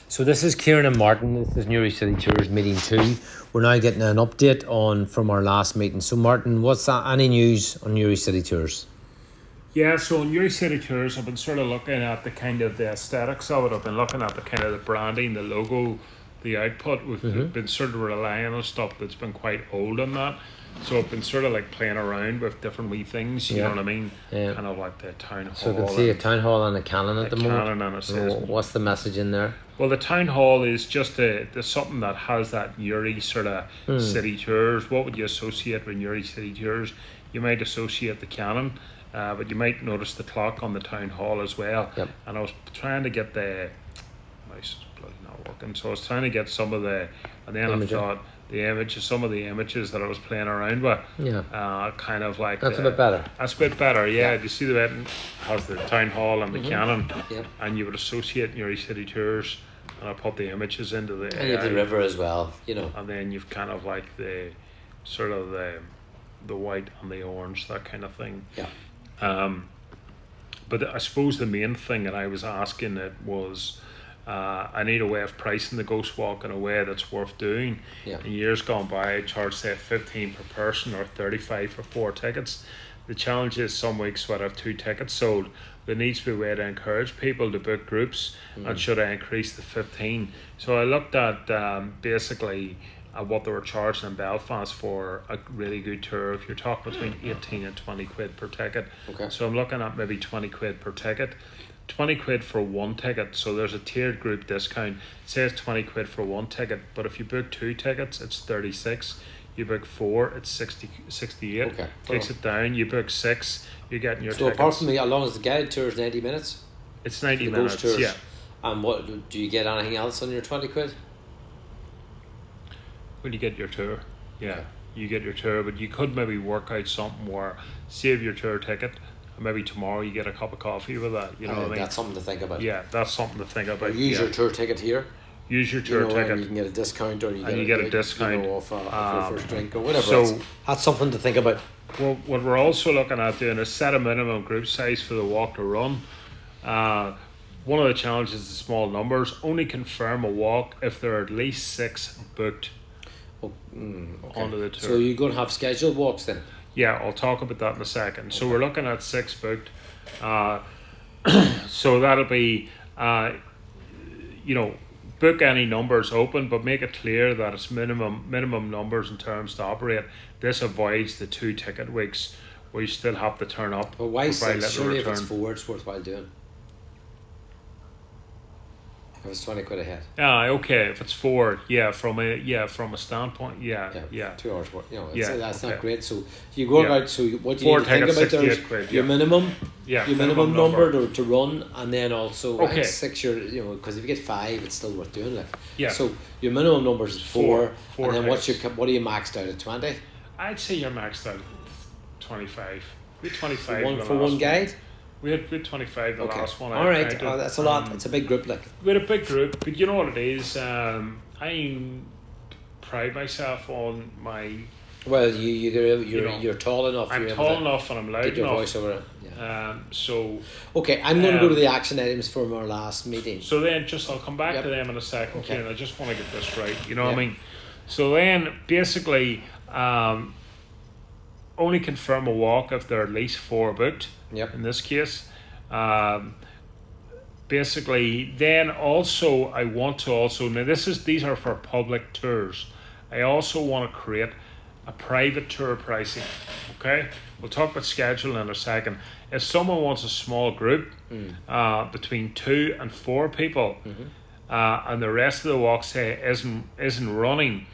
So this is Kieran and Martin. This is Newry City Tours meeting 2. We're now getting an update from our last meeting. So Martin, what's that? Any news on Newry City Tours? Yeah, so on Newry City Tours, I've been sort of looking at the kind of the aesthetics of it. I've been looking at the kind of the branding, the logo, the output. We've been sort of relying on stuff that's been quite old on that. So I've been sort of like playing around with different wee things, you know what I mean? Yeah. Kind of like the town hall. So I can see a town hall and a cannon at the moment. Cannon, and it says, what's the message in there? well, the town hall is just there's something that has that Newry sort of city tours. What would you associate with Newry City Tours? You might associate the cannon, but you might notice the clock on the town hall as well. Yep. And I was trying to get nice, bloody not working. So I was trying to get some of the, and then I thought some of the images that I was playing around with. Yeah. Kind of like That's a bit better. That's a bit better. Yeah. Do you see the bit has the town hall and the cannon? Yep. And you would associate Newry City Tours. And I put the images into the And you have the river as well, you know. And then you've kind of like the sort of the white and the orange, that kind of thing. Yeah. But I suppose the main thing that I was asking it was, I need a way of pricing the Ghost Walk in a way that's worth doing. Yeah. In years gone by, I charged say 15 per person or 35 for 4 tickets. The challenge is some weeks when I have 2 tickets sold, there needs to be a way to encourage people to book groups, and should I increase the 15? So I looked at basically what they were charging in Belfast for a really good tour. If you're talking between 18 and 20 quid per ticket. Okay. So I'm looking at maybe 20 quid per ticket. 20 quid for 1 ticket, so there's a tiered group discount. It says 20 quid for 1 ticket, but if you book 2 tickets, it's 36. You book 4, it's 68. Okay. Takes it down. You book 6, you're getting your So tickets. apart from as long as the guided tour is 90 minutes? It's 90 the minutes, ghost tours. yeah. And what do you get anything else on your 20 quid? When you get your tour, yeah. Okay. You get your tour, but you could maybe work out something where save your tour ticket, and maybe tomorrow you get a cup of coffee with that, you know what I mean? That's something to think about. Yeah, that's something to think about. Use your tour ticket here. Use your tour and ticket. you can get a discount, or you get a discount off your first drink or whatever. So that's something to think about. Well, what we're also looking at doing is set a minimum group size for the walk to run. One of the challenges is small numbers. Only confirm a walk if there are at least 6 booked onto the tour. So you're going to have scheduled walks then? Yeah, I'll talk about that in a second. So we're looking at 6 booked. So that'll be, book any numbers open, but make it clear that it's minimum numbers in terms to operate. This avoids the 2 ticket weeks where you still have to turn up. But why 6? Surely if it's 4, it's worthwhile doing. If it's 20 quid ahead. Okay. If it's 4, from a standpoint, yeah. 2 hours worth. That's okay. not great. So you go out. So what you 4 need to think tickets, about there is quid, your minimum. Yeah. Your minimum number to run, and then also okay. 6. Because if you get 5, it's still worth doing. Yeah. So your minimum numbers is 4. And then tickets. what are you maxed out at 20? I'd say you're maxed out at 25. We had 25 for one guide. We had 25 the last one. All right, that's a lot. It's a big group, like. We had a big group, but you know what it is. I pride myself on my. Well, you're tall enough. I'm tall enough and I'm loud get your enough. Voice over it. Yeah. So. Okay, I'm going to go to the action items from our last meeting. So then, I'll come back to them in a second. Okay. Kieran, I just want to get this right. You know what I mean? So then, basically, only confirm a walk if there are at least 4 booked. Yep. In this case, basically, then also I want to now these are for public tours. I also want to create a private tour pricing. Okay, we'll talk about scheduling in a second. If someone wants a small group, between 2 and 4 people, and the rest of the walk say isn't running,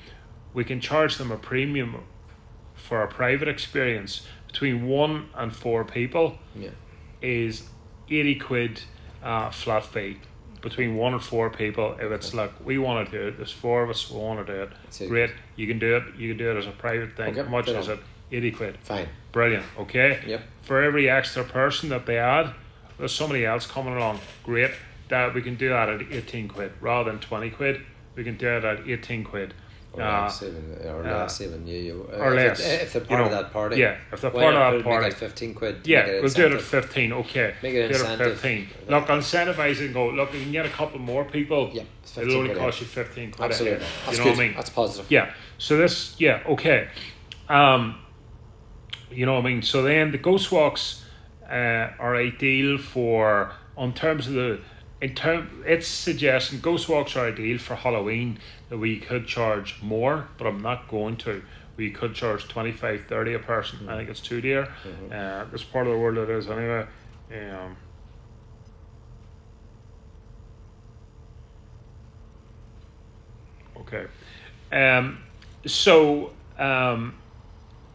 we can charge them a premium for a private experience. Between 1 and 4 people is 80 quid flat fee. Between 1 and 4 people, if it's like we want to do it, there's 4 of us who want to do it. Great, you can do it. You can do it as a private thing. How much is it? 80 quid. Fine. Brilliant. Okay. Yep. For every extra person that they add, there's somebody else coming along. Great. That we can do that at 18 quid rather than 20 quid. We can do it at 18 quid. Or less even, or if less. if they're part of that party. Yeah, if they're Why part not of that party. make it 15 quid? Yeah, make it we'll do it at incentive? 15. Okay, Make it do it at incentive. 15. Look, I'll incentivize it and go. Look, you can get a couple more people. Yeah, it's It'll 15 only quid cost out. you 15 quid. Absolutely. Ahead. That's You know good. what I mean? That's positive. Yeah. So this, yeah, okay. You know what I mean? So then the ghost walks are ideal for, on terms of the, it's suggesting ghost walks are ideal for Halloween, that we could charge more, but I'm not going to. We could charge 25, 30 a person. I think it's too dear. This part of the world it is anyway. Okay. So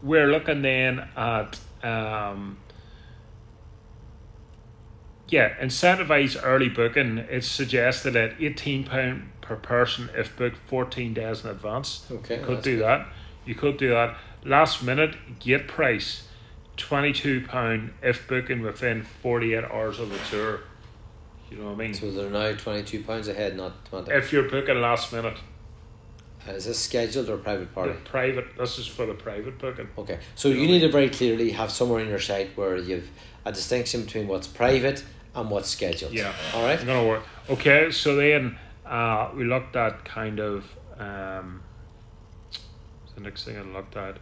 we're looking then at incentivize early booking. It's suggested at £18 per person if booked 14 days in advance. Okay, you could that's do good. that. You could do that. Last minute gate price £22 if booking within 48 hours of the tour. You know what I mean? So they're now £22 ahead, not 20. If you're booking last minute, Is this scheduled or private party? the private. This is for the private booking. Okay, so you need to very clearly have somewhere in your site where you've a distinction between what's private and what's scheduled. Yeah. All right. It's gonna work. Okay, so then we looked at kind of the next thing I looked at.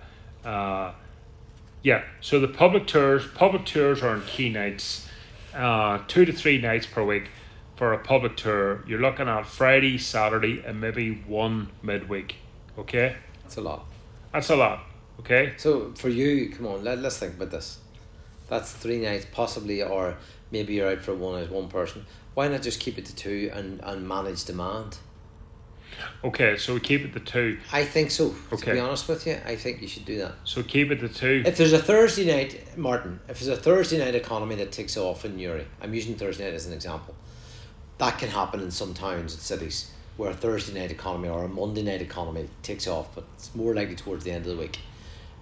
So the public tours are on key nights, 2 to 3 nights per week for a public tour. You're looking at Friday, Saturday, and maybe one midweek. Okay, That's a lot. that's a lot. Okay, So for you, come on, let's think about this. That's 3 nights, possibly, or maybe you're out for one person. Why not just keep it to 2 and manage demand? okay. So we keep it to 2. I think so. Okay. To be honest with you, I think you should do that. So keep it to 2. If there's a Thursday night, Martin, if there's a Thursday night economy that takes off in Newry, I'm using Thursday night as an example. That can happen in some towns and cities where a Thursday night economy or a Monday night economy takes off, but it's more likely towards the end of the week.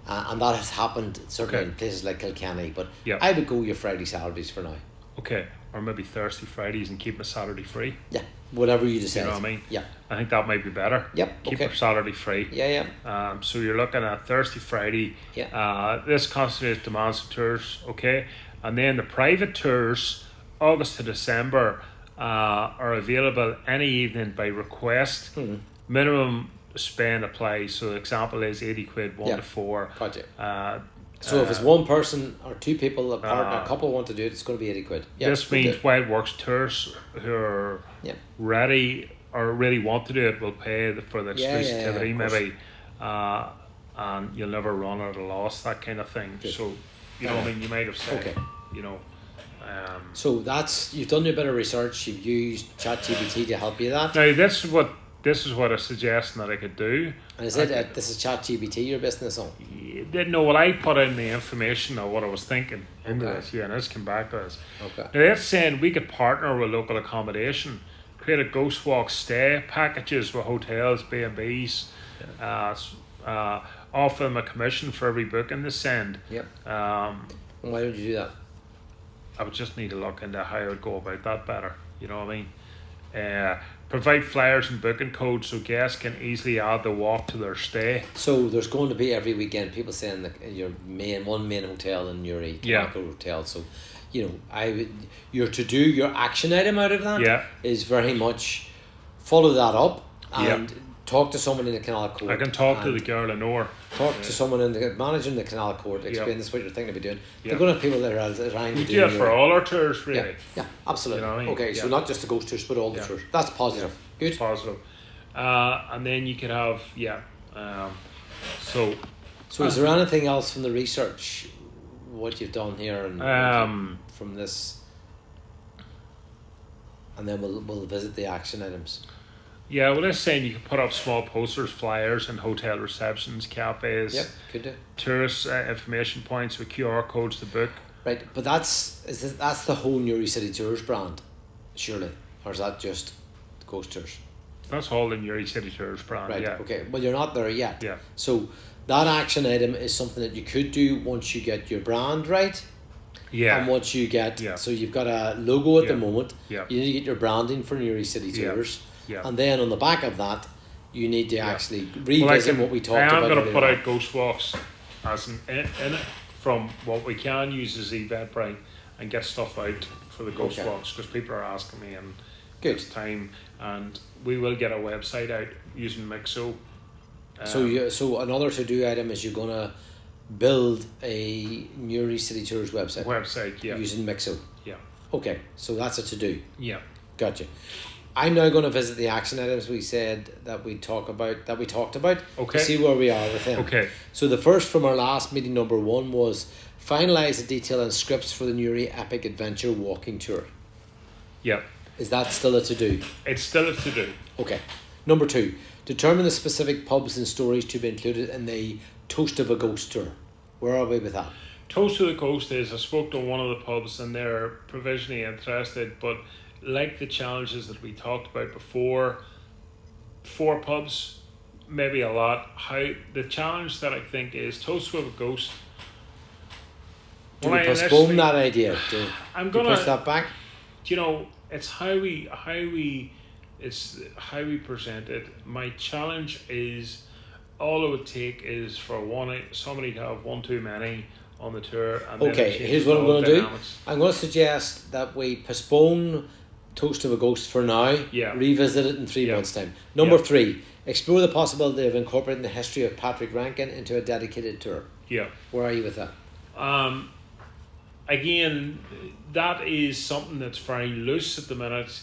And that has happened certainly Okay. in places like Kilkenny, but Yeah. I would go your Friday, Saturdays for now. Okay, or maybe Thursday, Fridays, and keep a Saturday free. Yeah, whatever you decide. You know what I mean? Yeah, I think that might be better. Yep, Keep okay. your Saturday free. yeah. So you're looking at Thursday, Friday. Yeah. This constitutes demands of tours, okay? And then the private tours, August to December, are available any evening by request. Minimum spend applies. So the example is 80 quid, 1 Yeah. to 4. Gotcha. So if it's one person or two people, a partner, a couple want to do it, it's going to be 80 quid. Yeah, This we'll do means it. Wild Works tours who are Yeah. ready or really want to do it will pay for the Yeah, exclusivity, of course. maybe, and you'll never run at a loss, that kind of thing. Good. So, you know, I mean, you might have said, Okay. you know, So you've done a bit of research. You've used ChatGPT to help you that. now this is what a suggestion that I could do. And is it this is ChatGPT your business on? You didn't know what I put in the information or what I was thinking into Okay. this, and it's come back to us. Okay. Now that's saying we could partner with local accommodation, create a ghost walk stay packages with hotels, B&Bs, offer them a commission for every booking they send. Yep. Um, And why don't you do that? I would just need to look into how I would go about that better. You know what I mean? Provide flyers and booking codes so guests can easily add the walk to their stay. So there's going to be every weekend people saying that your main hotel in Newry, Yeah. Tobacco Hotel. So, you know, your action item out of that is Yeah. very much follow that up and Yeah. talk to someone in the Canal Court. I can talk to and the girl in Or. talk to someone in the manager in the Canal Court. Explain Yeah. this is what you're thinking about doing. Yeah. They're going to have people that are around We you do it for all our tours, really. Yeah, absolutely. You know what I mean? Okay, so Yeah. not just the ghost tours, but all the Yeah. tours. That's positive. Good. Positive. And then you could have, so So is there anything else from the research, what you've done here, and from this, and then we'll visit the action items. yeah, well, it's saying you can put up small posters, flyers in hotel receptions, cafes, Yep, could do. tourist information points with QR codes to book. Right, but that's the whole Newry City Tours brand, surely, or is that just Ghost Tours? That's all in your City Tours brand. Right. Yeah. Okay. Well, you're not there yet. Yeah. So that action item is something that you could do once you get your brand right. Yeah. And once you get, Yeah. so you've got a logo at the Yeah. moment. Yeah. You need to get your branding for Newry City Yeah. Tours. Yeah. And then on the back of that, you need to Yeah. actually Well, revisit what we talked about. I am going to earlier put on. out ghost walks as in it from what we can use as Eventbrite and get stuff out for the ghost Okay. walks because people are asking me and Good. it's time, and we will get a website out using Mixo. So another to-do item is you're going to build a Newry City Tours website yeah, using Mixo. yeah, Okay, so that's a to-do. yeah. Gotcha. I'm now going to visit the action items we said that we talked about. Okay. To see where we are with them. Okay. So the first from our last meeting, number 1, was finalise the detail and scripts for the Newry Epic Adventure walking tour. Yeah. Is that still a to-do? It's still a to-do. Okay. Number 2, determine the specific pubs and stories to be included in the Toast of a Ghost tour. Where are we with that? Toast to the Coast is, I spoke to one of the pubs and they're provisionally interested, but like the challenges that we talked about before, 4 pubs, maybe a lot. How the challenge that I think is Toast with a Ghost. Do When we I postpone initially- that idea? I'm Do gonna push that back? you know, it's how we it's how we present it. My challenge is all it would take is for somebody to have one too many on the tour, and then Okay, it changes here's what I'm all going to do. dynamics. I'm going to suggest that we postpone Toast of a Ghost for now. Yeah. Revisit it in 3 Yeah. months' time. Number Yeah. 3, explore the possibility of incorporating the history of Patrick Rankin into a dedicated tour. Yeah. Where are you with that? Again, that is something that's very loose at the minute.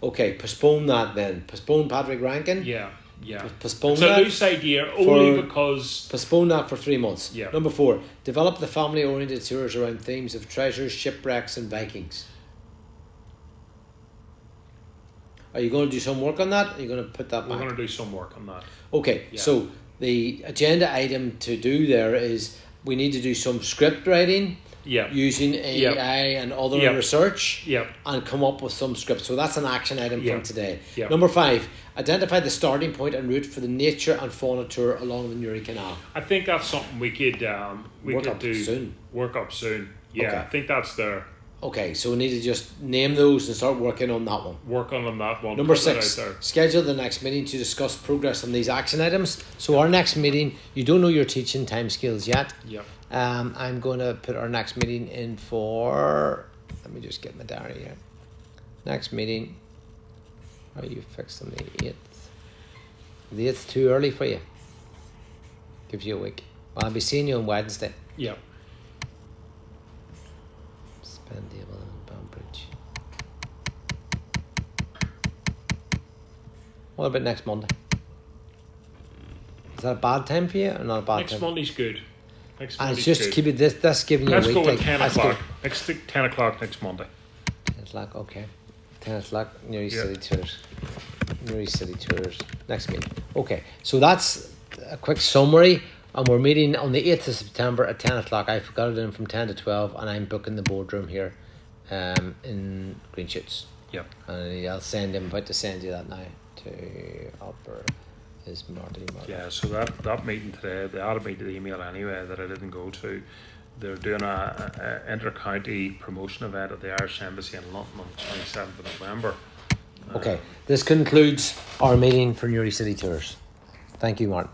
Okay, postpone that then. Postpone Patrick Rankin. Yeah. Postpone It's that. a loose idea only because Postpone that for 3 months. Yeah. Number 4, develop the family-oriented tours around themes of treasures, shipwrecks, and Vikings. Are you going to do some work on that? Or are you going to put that we're back? going to do some work on that. Okay, Yeah. so the agenda item to do there is we need to do some script writing Yeah. using AI and other Yep. research Yep. and come up with some script. So that's an action item Yep. from today. Yep. Number 5, identify the starting point and route for the nature and fauna tour along the Newry Canal. I think that's something we could Work up soon. Work up soon. Yeah, Okay. I think that's there. Okay, so we need to just name those and start working on that one. Work on that one. Number Put it 6, out there. schedule the next meeting to discuss progress on these action items. So our next meeting, you don't know your teaching time skills yet. Yep. I'm going to put our next meeting in for, let me just get my diary here. Next meeting, are you fixed on the 8th? The 8th too early for you? Gives you a week. Well, I'll be seeing you on Wednesday. Yep. Spendable and Banbridge. What about next Monday? Is that a bad time for you or not a bad Next time? Monday good. Next And Monday's it's just good. keep it this. That's giving you Let's a week. go with like, 10 that's o'clock. good. Next 10 o'clock next Monday. 10 o'clock. Okay. 10 o'clock. Newry Yeah. City Tours. Newry City Tours. Next meeting. Okay. So that's a quick summary. And we're meeting on the 8th of September at 10 o'clock. I got it in from 10 to 12, and I'm booking the boardroom here in Green Shoots. Yep. And I'll send him, about to send you that now to Upper is Marty. Yeah, so that meeting today, they added me to the email anyway that I didn't go to. They're doing a inter-county promotion event at the Irish Embassy in London on the 27th of November. Okay, this concludes our meeting for Newry City Tours. Thank you, Martin.